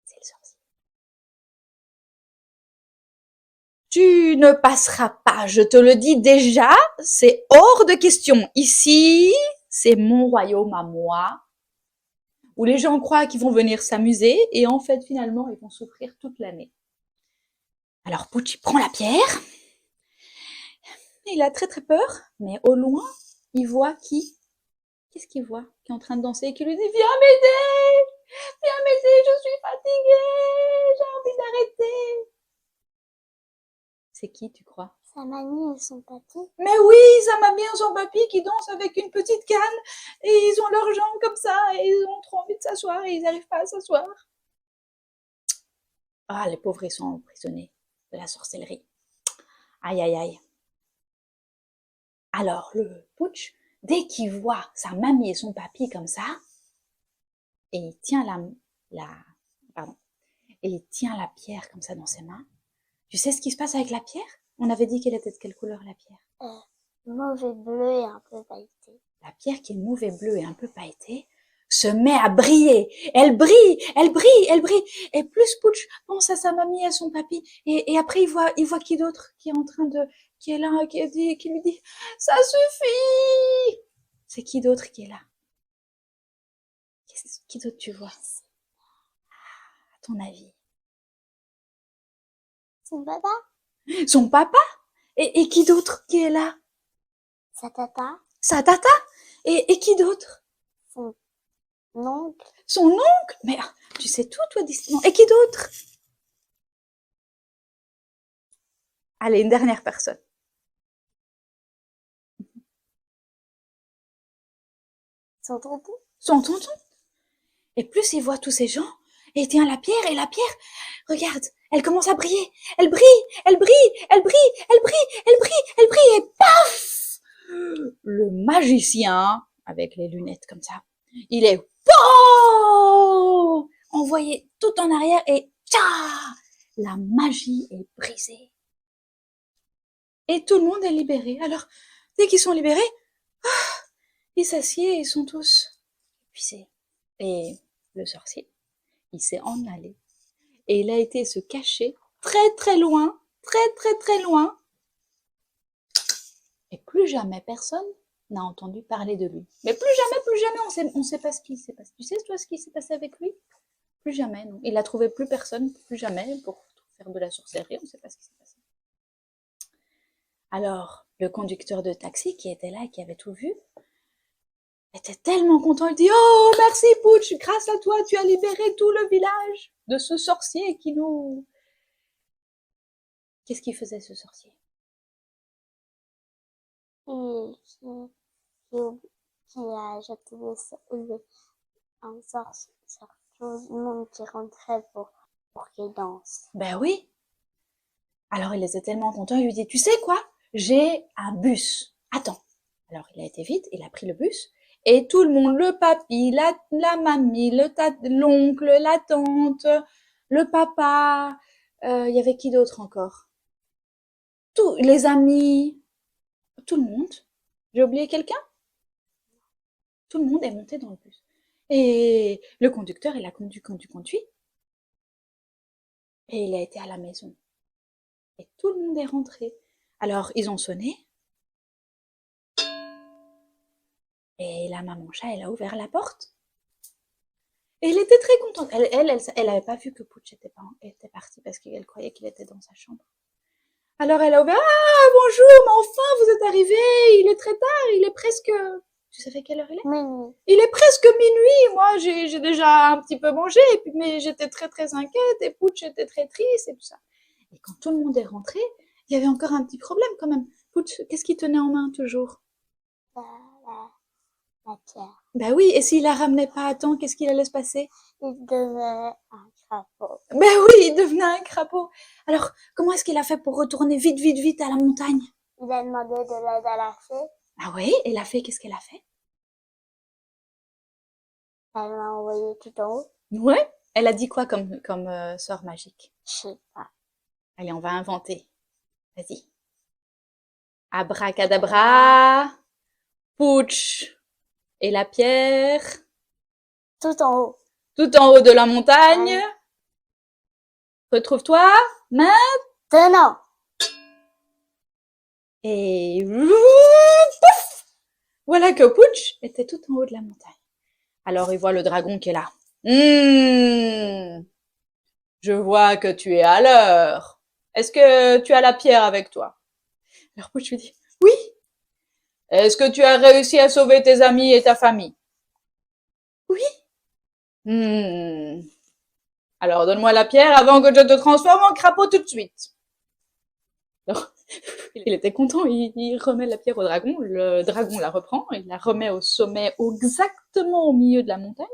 C'est le sorcier. Tu ne passeras pas, je te le dis déjà, c'est hors de question. Ici, c'est mon royaume à moi, où les gens croient qu'ils vont venir s'amuser et en fait, finalement, ils vont souffrir toute l'année. Alors, Pooch, il prend la pierre. Il a très très peur, mais au loin, il voit qui? Qu'est-ce qu'il voit? Qui est en train de danser et qui lui dit: «Viens m'aider! Viens m'aider, je suis fatiguée, j'ai envie d'arrêter.» C'est qui, tu crois? Sa mamie et son papy. Mais oui, sa mamie et son papy qui dansent avec une petite canne et ils ont leurs jambes comme ça et ils ont trop envie de s'asseoir et ils n'arrivent pas à s'asseoir. Ah, les pauvres, ils sont emprisonnés de la sorcellerie. Aïe, aïe, aïe. Alors, le Pooch, dès qu'il voit sa mamie et son papy comme ça, et il tient et il tient la pierre comme ça dans ses mains. Tu sais ce qui se passe avec la pierre? On avait dit qu'elle était de quelle couleur, la pierre? Mauvais bleu et un peu pailleté. La pierre qui est mauve et bleue et un peu pailletée se met à briller. Elle brille, elle brille, elle brille. Et plus Pooch pense à sa mamie et à son papy. Et après, il voit qui d'autre qui est en train de, qui est là, qui lui dit: «Ça suffit!» C'est qui d'autre qui est là? Qui d'autre tu vois? À ton avis? Son papa, Son papa? Et qui d'autre qui est là? sa tata, Sa tata? Et qui d'autre? son oncle, Son oncle? Mais tu sais tout, toi, Disney. Et qui d'autre? Allez, une dernière personne. son tonton. Son tonton. Et plus il voit tous ces gens, et il tient la pierre, et la pierre, regarde, elle commence à briller. Elle brille, elle brille, elle brille, elle brille, elle brille, elle brille, et paf! Le magicien, avec les lunettes comme ça, il est wow! Envoyé tout en arrière et tcha! La magie est brisée. Et tout le monde est libéré. Alors, dès qu'ils sont libérés, ils s'assiedent et ils sont tous épuisés. Et le sorcier, il s'est en allé. Et il a été se cacher très très loin, très très très loin. Et plus jamais personne n'a entendu parler de lui. Mais plus jamais, on sait pas ce qui s'est passé. Tu sais, toi, ce qui s'est passé avec lui? Plus jamais, non. Il a trouvé plus personne, plus jamais, pour faire de la sorcellerie, on sait pas ce qui s'est passé. Alors, le conducteur de taxi qui était là et qui avait tout vu, était tellement content, il dit: «Oh, merci Pooch, grâce à toi, tu as libéré tout le village de ce sorcier qui nous...» Qu'est-ce qu'il faisait, ce sorcier? Qui a jeté un sort sur tout le monde qui rentrait pour qu'il danse. Ben oui. Alors il était tellement content, il lui dit: «Tu sais quoi? J'ai un bus. Attends.» Alors il a été vite, il a pris le bus et tout le monde, le papy, la mamie, l'oncle, la tante, le papa, il y avait qui d'autre encore? tous les amis, tout le monde. J'ai oublié quelqu'un? Tout le monde est monté dans le bus. Et le conducteur, il a conduit. Et il a été à la maison. Et tout le monde est rentré. Alors, ils ont sonné. Et la maman chat, elle a ouvert la porte. Et elle était très contente. Elle avait pas vu que Pooch était parti parce qu'elle croyait qu'il était dans sa chambre. Alors elle a ouvert. Ah, bonjour, mais enfin, vous êtes arrivé. Il est très tard, il est presque... Tu savais quelle heure il est? Minuit. Il est presque minuit. Moi, j'ai déjà un petit peu mangé, mais j'étais très très inquiète et Pooch était très triste et tout ça. Et quand tout le monde est rentré, il y avait encore un petit problème quand même. Pooch, qu'est-ce qu'il tenait en main toujours? La pierre. Ben oui, et s'il la ramenait pas à temps, qu'est-ce qu'il allait se passer? Il devenait un crapaud. Ben oui, il devenait un crapaud. Alors, comment est-ce qu'il a fait pour retourner vite, vite, vite à la montagne? Il a demandé de l'aide à la fée. Ah oui, et la fée, qu'est-ce qu'elle a fait? Elle m'a envoyé tout en haut. Ouais. Elle a dit quoi comme sort magique? Je sais pas. Allez, on va inventer. Vas-y. Abracadabra, Pooch et la pierre, Tout en haut. tout en haut de la montagne. Retrouve-toi, main, Tenant. et pouf! Voilà que Pooch était tout en haut de la montagne. Alors il voit le dragon qui est là. Je vois que tu es à l'heure. Est-ce que tu as la pierre avec toi? Alors Pooch lui dit, oui. Est-ce que tu as réussi à sauver tes amis et ta famille? Oui. Alors donne-moi la pierre avant que je te transforme en crapaud tout de suite. Alors, il était content, il remet la pierre au dragon, le dragon la reprend, il la remet au sommet, exactement au milieu de la montagne.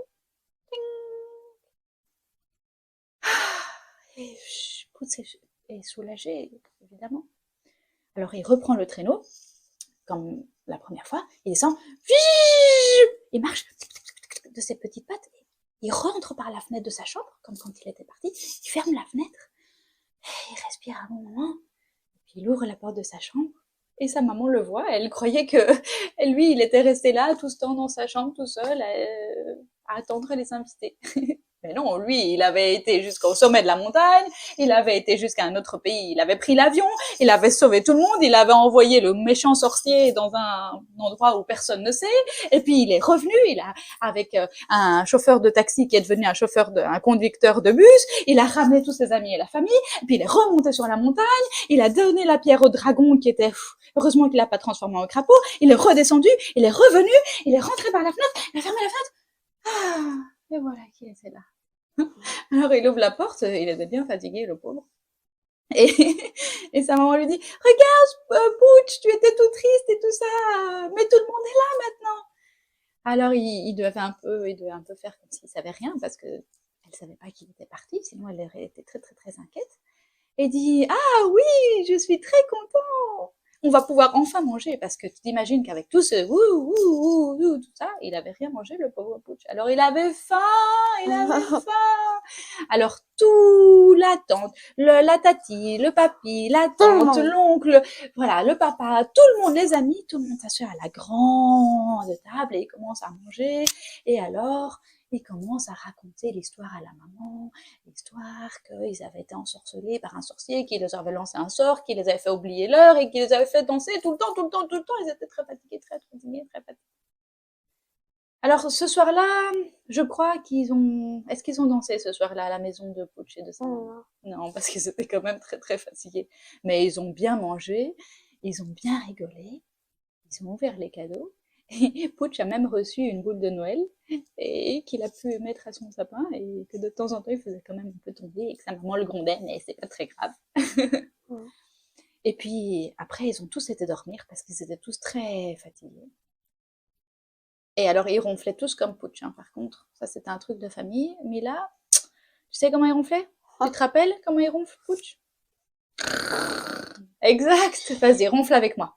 Et Pooch est soulagé, évidemment. Alors il reprend le traîneau, comme la première fois, il descend, il marche de ses petites pattes, il rentre par la fenêtre de sa chambre, comme quand il était parti, il ferme la fenêtre, il respire un bon moment, puis il ouvre la porte de sa chambre, et sa maman le voit, elle croyait que lui, il était resté là tout ce temps dans sa chambre tout seul à attendre les invités. Mais non, lui, il avait été jusqu'au sommet de la montagne, il avait été jusqu'à un autre pays, il avait pris l'avion, il avait sauvé tout le monde, il avait envoyé le méchant sorcier dans un endroit où personne ne sait, et puis il est revenu, avec un chauffeur de taxi qui est devenu un conducteur de bus, il a ramené tous ses amis et la famille, et puis il est remonté sur la montagne, il a donné la pierre au dragon qui était, heureusement qu'il l'a pas transformé en crapaud, il est redescendu, il est revenu, il est rentré par la fenêtre, il a fermé la fenêtre, et voilà qui était là. Alors il ouvre la porte, il était bien fatigué, le pauvre. Et, et sa maman lui dit, regarde, Pooch, tu étais tout triste et tout ça, mais tout le monde est là maintenant. Alors il devait un peu faire comme s'il savait rien parce que elle savait pas qu'il était parti, sinon elle aurait été très très très inquiète. Et dit, ah oui, je suis très content. On va pouvoir enfin manger parce que tu t'imagines qu'avec tout ce tout ça, il avait rien mangé, le pauvre Pooch. Alors il avait faim, il avait faim. Alors tout la tante, la tati, le papy, la tante, l'oncle, voilà, le papa, tout le monde, les amis, tout le monde s'assied à la grande table et il commence à manger. Et alors, il commence à raconter l'histoire à la maman, l'histoire qu'ils avaient été ensorcelés par un sorcier qui les avait lancé un sort, qui les avait fait oublier l'heure et qui les avait fait danser tout le temps, tout le temps, tout le temps. Ils étaient très fatigués, très fatigués, très fatigués. Alors ce soir-là, je crois qu'ils ont... Est-ce qu'ils ont dansé ce soir-là à la maison de Pooch et de sa maman? Non, parce qu'ils étaient quand même très très fatigués. Mais ils ont bien mangé, ils ont bien rigolé, ils ont ouvert les cadeaux. Et Pooch a même reçu une boule de Noël et qu'il a pu mettre à son sapin et que de temps en temps il faisait quand même un peu tomber et que sa maman le grondait, mais c'est pas très grave. Et puis après ils ont tous été dormir parce qu'ils étaient tous très fatigués. Et alors ils ronflaient tous comme Pooch, hein, par contre. Ça c'était un truc de famille. Mais là, tu sais comment ils ronflaient? Tu te rappelles comment ils ronflent, Pooch? Exact. Vas-y, ronfle avec moi.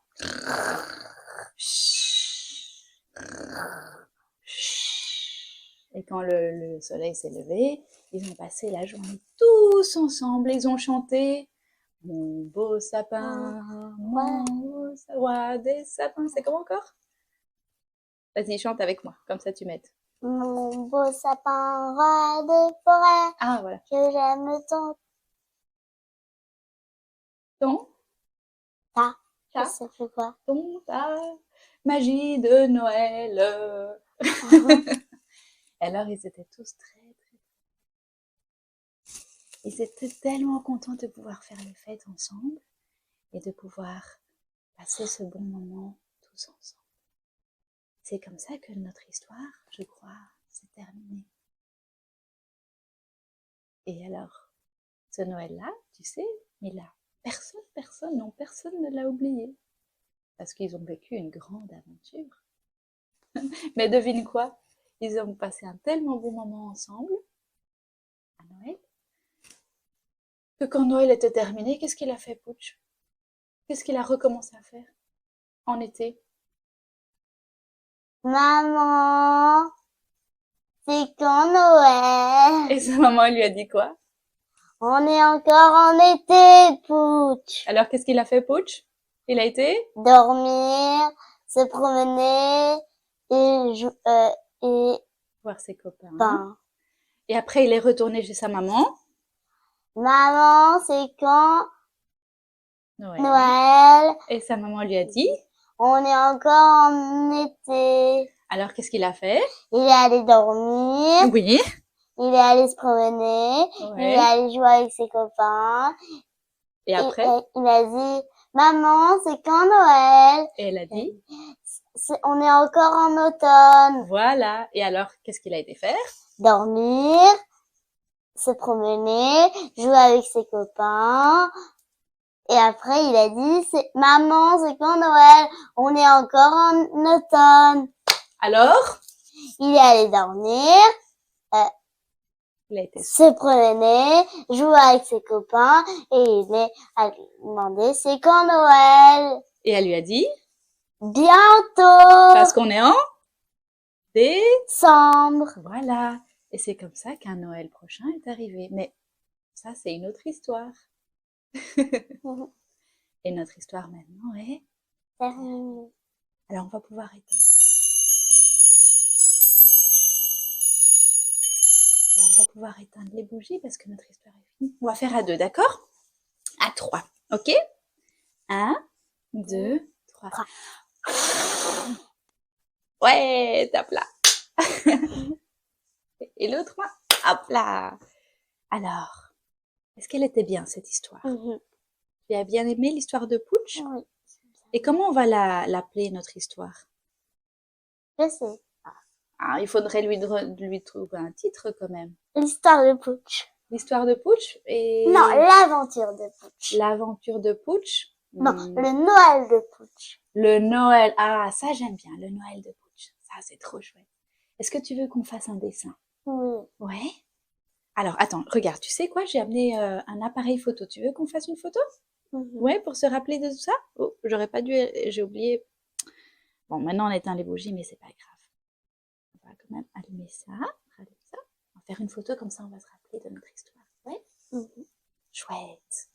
Et quand le soleil s'est levé, ils ont passé la journée tous ensemble, ils ont chanté Mon beau sapin, mon beau roi des sapins. C'est comment encore? Vas-y, chante avec moi, comme ça tu m'aides. Mon beau sapin, roi des forêts, Ah, voilà. que j'aime tant. Ton, Je ta, sais plus quoi. ton, ta, magie de Noël. Alors, ils étaient tous ils étaient tellement contents de pouvoir faire les fêtes ensemble et de pouvoir passer ce bon moment tous ensemble. C'est comme ça que notre histoire, je crois, s'est terminée. Et alors, ce Noël-là, tu sais, mais là, personne ne l'a oublié. Parce qu'ils ont vécu une grande aventure. Mais devine quoi? Ils ont passé un tellement bon moment ensemble, à Noël, que quand Noël était terminé, qu'est-ce qu'il a fait, Pooch? Qu'est-ce qu'il a recommencé à faire en été? Maman, c'est quand Noël? Et sa maman lui a dit quoi? On est encore en été, Pooch. Alors, qu'est-ce qu'il a fait, Pooch? Il a été Dormir, se promener et voir ses copains. ben. Et après, il est retourné chez sa maman. Maman, c'est quand Noël. Noël? Et sa maman lui a dit. On est encore en été. Alors, qu'est-ce qu'il a fait? Il est allé dormir. Oui. Il est allé se promener. Il est Ouais. allé jouer avec ses copains. Et après? Il a dit, Maman, c'est quand Noël? Et elle a dit. On est encore en automne. Voilà. Et alors, qu'est-ce qu'il a été faire? Dormir, se promener, jouer avec ses copains. Et après, il a dit, Maman, c'est quand Noël? On est encore en automne. Alors? Il est allé dormir, Il a été se promener, jouer avec ses copains, et il est allé demander, c'est quand Noël? Et elle lui a dit. Bientôt! Parce qu'on est en décembre. Voilà. Et c'est comme ça qu'un Noël prochain est arrivé. Mais ça, c'est une autre histoire. Et notre histoire maintenant est... Terminé. Alors, on va pouvoir éteindre. Alors, on va pouvoir éteindre les bougies parce que notre histoire est finie. On va faire à 2, d'accord? À 3, ok? 1, 2, 3. Ouais, tape là. Et l'autre main, hop là. Alors, est-ce qu'elle était bien cette histoire? Tu as bien aimé l'histoire de Pooch? Oui. Et comment on va l'appeler notre histoire? Je sais. Ah, il faudrait lui trouver un titre quand même. L'histoire de Pooch. L'histoire de Pooch et... Non, l'aventure de Pooch. L'aventure de Pooch. Non, le Noël de Pooch. Le Noël. Ah, ça j'aime bien, le Noël de Pooch. Ça, c'est trop chouette. Est-ce que tu veux qu'on fasse un dessin? Oui. Ouais. Alors, attends, regarde, tu sais quoi? J'ai amené un appareil photo. Tu veux qu'on fasse une photo? Ouais, pour se rappeler de tout ça? Oh, j'aurais pas dû... J'ai oublié. Bon, maintenant on éteint les bougies, mais c'est pas grave. On va quand même allumer ça. On va faire une photo, comme ça on va se rappeler de notre histoire. Ouais? Chouette.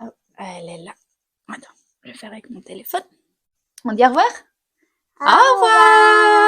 Oh, elle est là. Attends, je vais faire avec mon téléphone. On dit au revoir? Au revoir!